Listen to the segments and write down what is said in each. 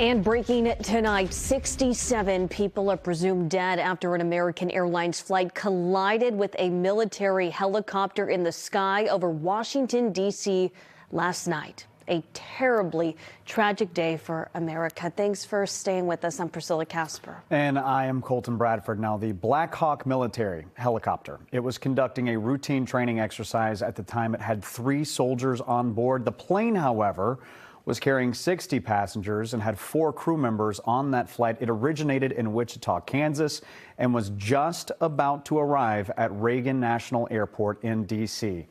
And breaking tonight, 67 people are presumed dead after an American Airlines flight collided with a military helicopter in the sky over Washington, D.C. last night. A terribly tragic day for America. Thanks for staying with us. I'm Priscilla Casper. And I am Colton Bradford. Now, the Black Hawk military helicopter, it was conducting a routine training exercise at the time. It had 3 soldiers on board. The plane, however, was carrying 60 passengers and had 4 crew members on that flight. It originated in Wichita, Kansas, and was just about to arrive at Reagan National Airport in D.C.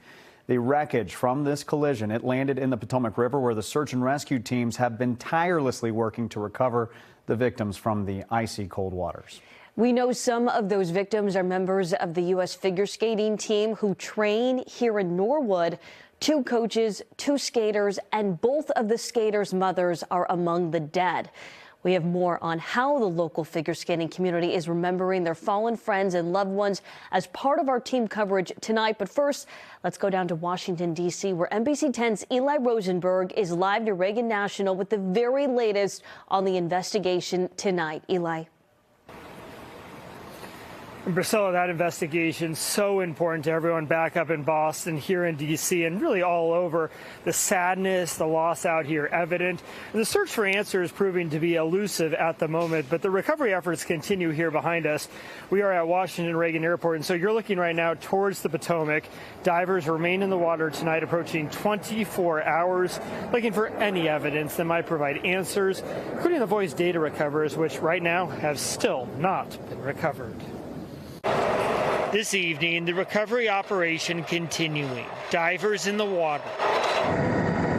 The wreckage from this collision, it landed in the Potomac River, where the search and rescue teams have been tirelessly working to recover the victims from the icy cold waters. We know some of those victims are members of the U.S. figure skating team who train here in Norwood. 2 coaches, 2 skaters, and both of the skaters' mothers are among the dead. We have more on how the local figure skating community is remembering their fallen friends and loved ones as part of our team coverage tonight. But first, let's go down to Washington, D.C., where NBC 10's Eli Rosenberg is live to Reagan National with the very latest on the investigation tonight. Eli. And Priscilla, that investigation so important to everyone back up in Boston, here in D.C., and really all over. The sadness, the loss out here evident. And the search for answers proving to be elusive at the moment, but the recovery efforts continue here behind us. We are at Washington Reagan Airport, and so you're looking right now towards the Potomac. Divers remain in the water tonight, approaching 24 hours, looking for any evidence that might provide answers, including the voice data recovers, which right now have still not been recovered. This evening, the recovery operation continuing. Divers in the water.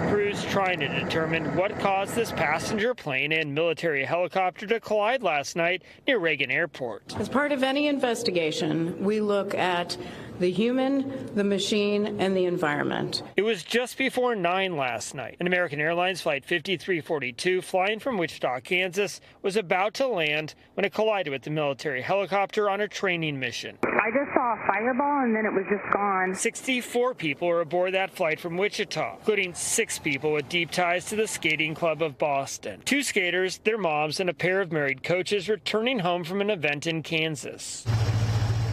Crews trying to determine what caused this passenger plane and military helicopter to collide last night near Reagan Airport. As part of any investigation, we look at the human, the machine, and the environment. It was just before 9 last night. An American Airlines Flight 5342 flying from Wichita, Kansas, was about to land when it collided with the military helicopter on a training mission. I just saw a fireball and then it was just gone. 64 people were aboard that flight from Wichita, including 6 people with deep ties to the Skating Club of Boston. 2 skaters, their moms, and a pair of married coaches returning home from an event in Kansas.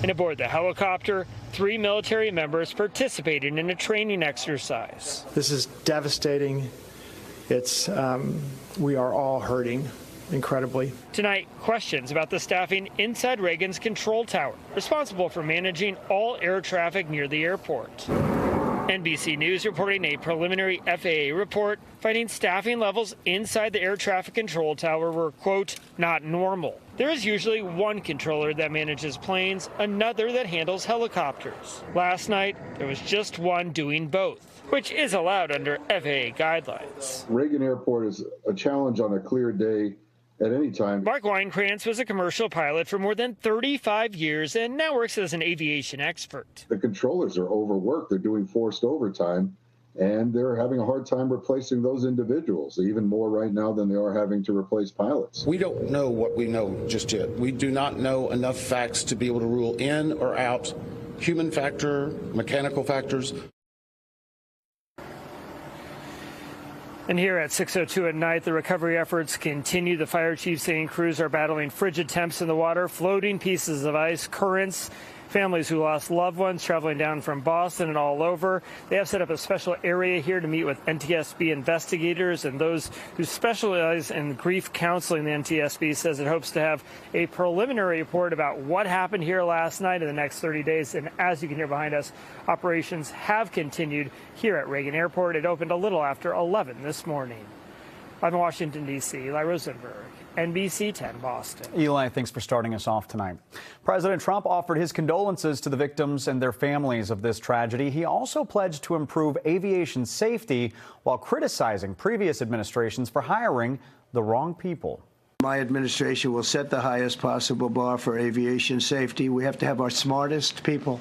And aboard the helicopter, 3 military members participating in a training exercise. This is devastating. We are all hurting incredibly. Tonight, questions about the staffing inside Reagan's control tower, responsible for managing all air traffic near the airport. NBC News reporting a preliminary FAA report finding staffing levels inside the air traffic control tower were, quote, not normal. There is usually one controller that manages planes, another that handles helicopters. Last night, there was just one doing both, which is allowed under FAA guidelines. Reagan Airport is a challenge on a clear day at any time. Mark Weinkrantz was a commercial pilot for more than 35 years and now works as an aviation expert. The controllers are overworked. They're doing forced overtime, and they're having a hard time replacing those individuals, even more right now than they are having to replace pilots. We don't know what we know just yet. We do not know enough facts to be able to rule in or out human factor, mechanical factors. And here at 6:02 at night, the recovery efforts continue. The fire chief saying crews are battling frigid temps in the water, floating pieces of ice, currents. Families who lost loved ones traveling down from Boston and all over. They have set up a special area here to meet with NTSB investigators and those who specialize in grief counseling. The NTSB says it hopes to have a preliminary report about what happened here last night in the next 30 days. And as you can hear behind us, operations have continued here at Reagan Airport. It opened a little after 11 this morning. I'm in Washington, D.C. Eli Rosenberg, NBC 10 Boston. Eli, thanks for starting us off tonight. President Trump offered his condolences to the victims and their families of this tragedy. He also pledged to improve aviation safety while criticizing previous administrations for hiring the wrong people. My administration will set the highest possible bar for aviation safety. We have to have our smartest people.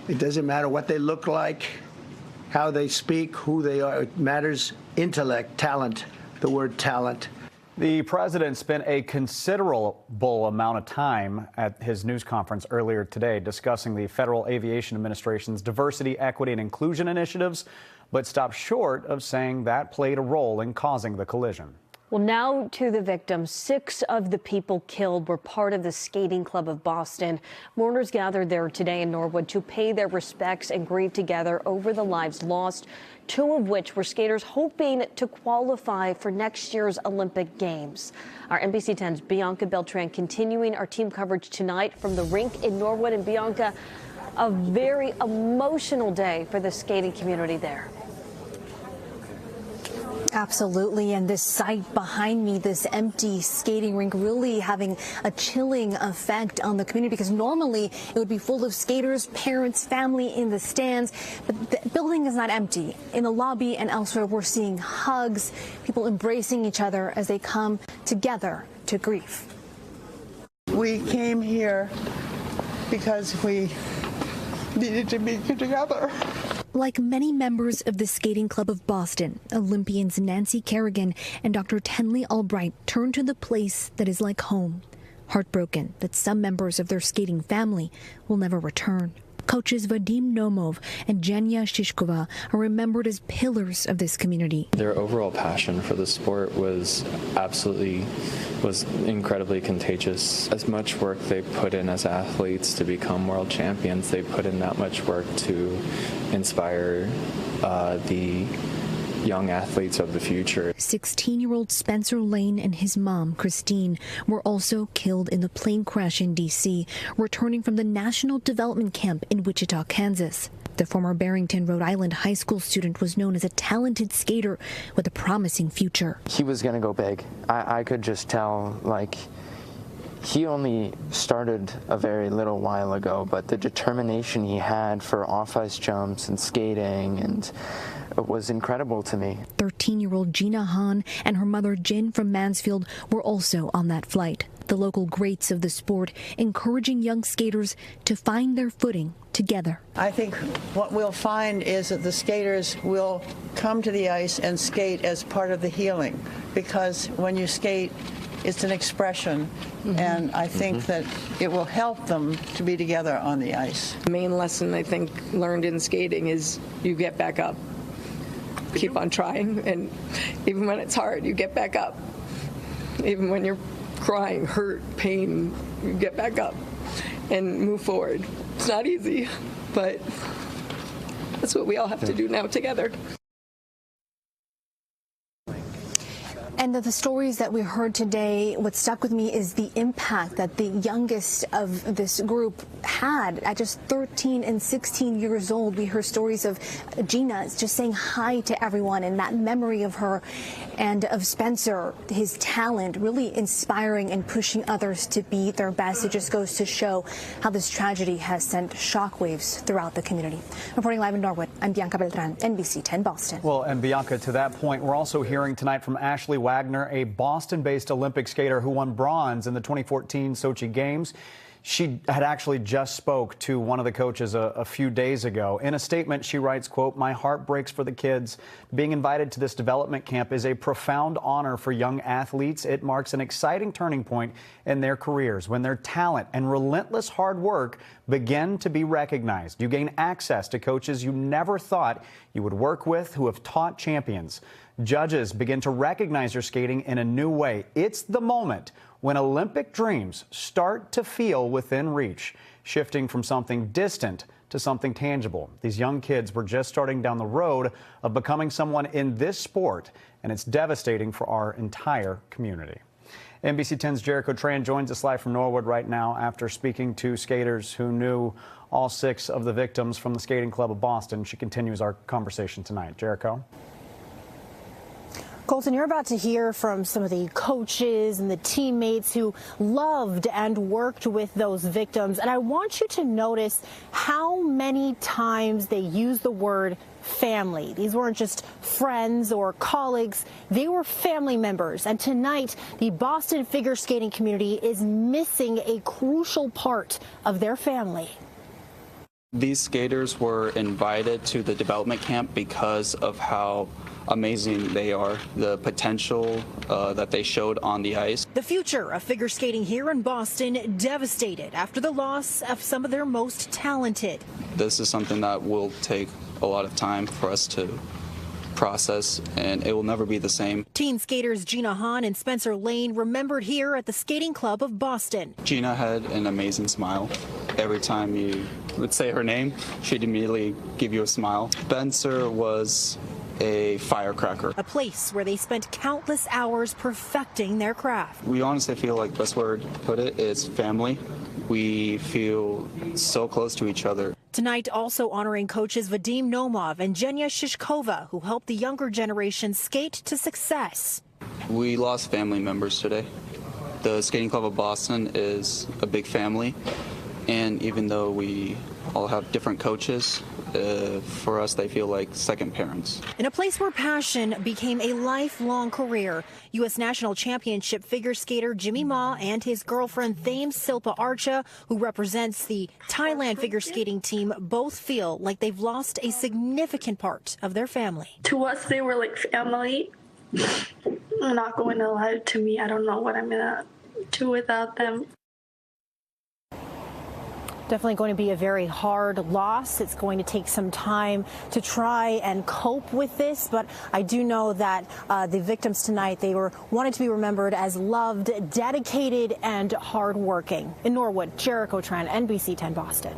It doesn't matter what they look like, how they speak, who they are. It matters intellect, talent, the word talent. The president spent a considerable amount of time at his news conference earlier today discussing the Federal Aviation Administration's diversity, equity, and inclusion initiatives, but stopped short of saying that played a role in causing the collision. Well, now to the victims. 6 of the people killed were part of the Skating Club of Boston. Mourners gathered there today in Norwood to pay their respects and grieve together over the lives lost, 2 of which were skaters hoping to qualify for next year's Olympic Games. Our NBC 10's Bianca Beltran continuing our team coverage tonight from the rink in Norwood. And Bianca, a very emotional day for the skating community there. Absolutely. And this sight behind me, this empty skating rink, really having a chilling effect on the community, because normally it would be full of skaters, parents, family in the stands. But the building is not empty. In the lobby and elsewhere, we're seeing hugs, people embracing each other as they come together to grieve. We came here because we needed to be together. Like many members of the Skating Club of Boston, Olympians Nancy Kerrigan and Dr. Tenley Albright turned to the place that is like home, heartbroken that some members of their skating family will never return. Coaches Vadim Nomov and Jenya Shishkova are remembered as pillars of this community. Their overall passion for the sport was incredibly contagious. As much work they put in as athletes to become world champions, they put in that much work to inspire the young athletes of the future. 16-year-old Spencer Lane and his mom, Christine, were also killed in the plane crash in D.C., returning from the National Development Camp in Wichita, Kansas. The former Barrington, Rhode Island high school student was known as a talented skater with a promising future. He was going to go big. I could just tell, like, he only started a very little while ago, but the determination he had for off-ice jumps and skating and it was incredible to me. 13-year-old Gina Hahn and her mother Jin from Mansfield were also on that flight. The local greats of the sport encouraging young skaters to find their footing together. I think what we'll find is that the skaters will come to the ice and skate as part of the healing, because when you skate, it's an expression, and I think that it will help them to be together on the ice. The main lesson I think learned in skating is you get back up. Keep on trying, and even when it's hard, you get back up. Even when you're crying, hurt, pain, you get back up and move forward. It's not easy, but that's what we all have to do now together. And the stories that we heard today, what stuck with me is the impact that the youngest of this group had at just 13 and 16 years old. We heard stories of Gina just saying hi to everyone, and that memory of her, and of Spencer, his talent, really inspiring and pushing others to be their best. It just goes to show how this tragedy has sent shockwaves throughout the community. Reporting live in Norwood, I'm Bianca Beltran, NBC 10 Boston. Well, and Bianca, to that point, we're also hearing tonight from Ashley Wagner, a Boston-based Olympic skater who won bronze in the 2014 Sochi Games. She had actually just spoke to one of the coaches a few days ago. In a statement, she writes, quote, "My heart breaks for the kids. Being invited to this development camp is a profound honor for young athletes. It marks an exciting turning point in their careers when their talent and relentless hard work begin to be recognized. You gain access to coaches you never thought you would work with who have taught champions. Judges begin to recognize your skating in a new way. It's the moment when Olympic dreams start to feel within reach, shifting from something distant to something tangible. These young kids were just starting down the road of becoming someone in this sport, and it's devastating for our entire community." NBC 10's Jericho Tran joins us live from Norwood right now after speaking to skaters who knew all 6 of the victims from the Skating Club of Boston. She continues our conversation tonight. Jericho? Colton, you're about to hear from some of the coaches and the teammates who loved and worked with those victims. And I want you to notice how many times they use the word family. These weren't just friends or colleagues. They were family members. And tonight, the Boston figure skating community is missing a crucial part of their family. These skaters were invited to the development camp because of how amazing they are, the potential that they showed on the ice. The future of figure skating here in Boston devastated after the loss of some of their most talented. This is something that will take a lot of time for us to process, and it will never be the same. Teen skaters Gina Hahn and Spencer Lane remembered here at the Skating Club of Boston. Gina had an amazing smile. Every time you would say her name, she'd immediately give you a smile. Spencer was a firecracker. A place where they spent countless hours perfecting their craft. We honestly feel like the best word to put it is family. We feel so close to each other. Tonight also honoring coaches Vadim Nomov and Zhenya Shishkova, who helped the younger generation skate to success. We lost family members today. The Skating Club of Boston is a big family, and even though we all have different coaches, for us they feel like second parents. In a place where passion became a lifelong career, U.S. National Championship figure skater Jimmy Ma and his girlfriend Thame Silpa Archa, who represents the Thailand figure skating team, both feel like they've lost a significant part of their family. To us, they were like family. I'm not going to lie to me. I don't know what I'm going to do without them. Definitely going to be a very hard loss. It's going to take some time to try and cope with this, but I do know that the victims tonight, they were wanted to be remembered as loved, dedicated, and hardworking. In Norwood, Jericho Tran, NBC 10 Boston.